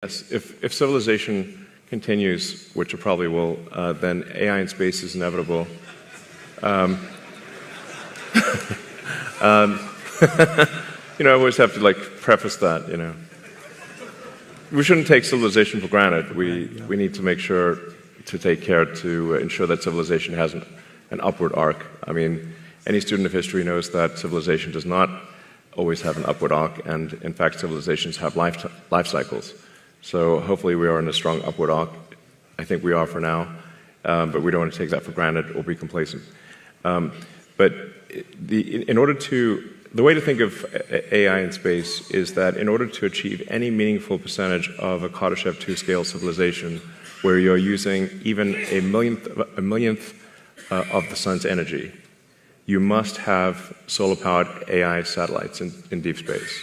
Yes, if civilization continues, which it probably will, then AI in space is inevitable. I always have to preface that. We shouldn't take civilization for granted. We need to make sure to take care to ensure that civilization has an upward arc. I mean, any student of history knows that civilization does not always have an upward arc, and in fact, civilizations have life cycles. So hopefully we are in a strong upward arc. I think we are for now, but we don't want to take that for granted or be complacent. But the way to think of AI in space is that in order to achieve any meaningful percentage of a Kardashev II scale civilization, where you're using even a millionth of the sun's energy, you must have solar-powered AI satellites in deep space.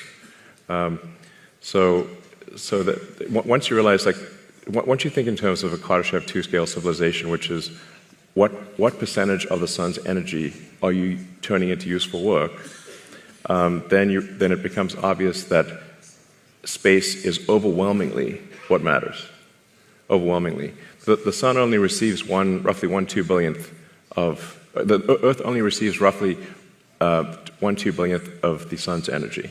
So that once you realize, once you think in terms of a Kardashev II scale civilization, which is what percentage of the sun's energy are you turning into useful work, then it becomes obvious that space is overwhelmingly what matters. Overwhelmingly, the sun only receives roughly 1/2 billionth of the Earth only receives roughly 1/2 billionth of the sun's energy.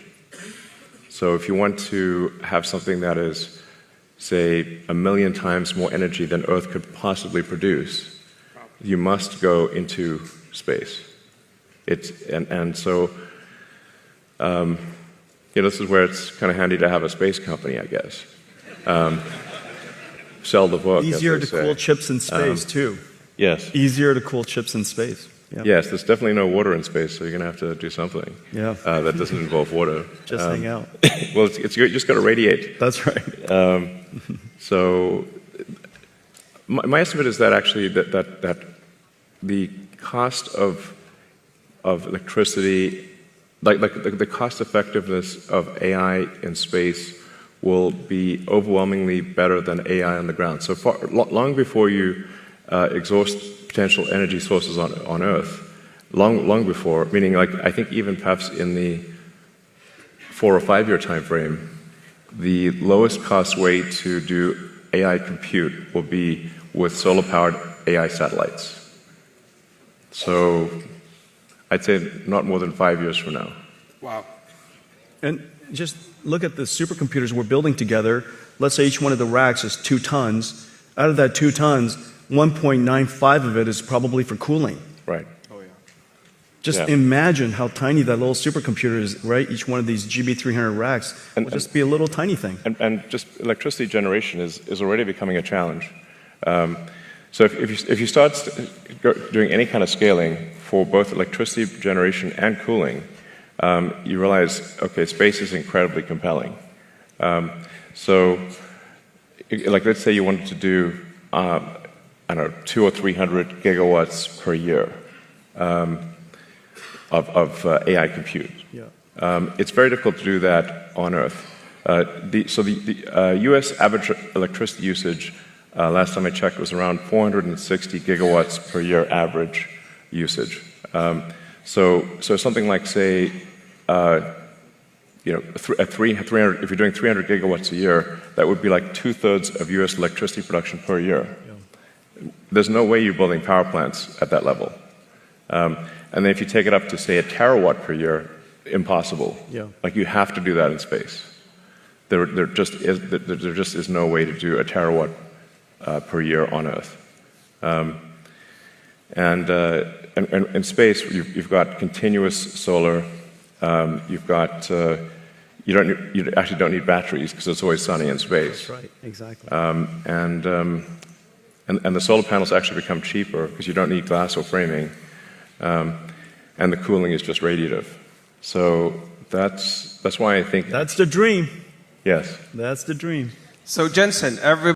So if you want to have something that is, say, 1 million times more energy than Earth could possibly produce, you must go into space. This is where it's kind of handy to have a space company, I guess. Sell the book. Easier to cool chips in space, too. Yes. Easier to cool chips in space. Yeah. Yes, there's definitely no water in space, so you're going to have to do something that doesn't involve water. Just hang out. Well, you just got to radiate. That's right. So my estimate is that actually that the cost of electricity, the cost effectiveness of AI in space will be overwhelmingly better than AI on the ground. So long before you exhaust potential energy sources on Earth, long before, meaning I think even perhaps in the 4 or 5 year time frame, the lowest cost way to do AI compute will be with solar-powered AI satellites. So I'd say not more than 5 years from now. Wow. And just look at the supercomputers we're building together. Let's say each one of the racks is 2 tons. Out of that 2 tons, 1.95 of it is probably for cooling. Right. Oh, yeah. Just imagine how tiny that little supercomputer is, right? Each one of these GB300 racks will just be a little tiny thing. And just electricity generation is already becoming a challenge. So if you start doing any kind of scaling for both electricity generation and cooling, you realize, okay, space is incredibly compelling. So let's say you wanted to do, 200 or 300 gigawatts per year of AI compute. Yeah. It's very difficult to do that on Earth. The US average electricity usage, last time I checked, was around 460 gigawatts per year average usage. So something like, say, if you're doing 300 gigawatts a year, that would be like 2/3 of US electricity production per year. There's no way you're building power plants at that level. And then if you take it up to, say, 1 terawatt per year, impossible. Yeah. You have to do that in space. There just is no way to do 1 terawatt per year on Earth. And in space, you've got continuous solar. You've got you actually don't need batteries because it's always sunny in space. That's right. Exactly. And the solar panels actually become cheaper because you don't need glass or framing, and the cooling is just radiative. So that's why I think that's the dream. Yes, that's the dream. So Jensen,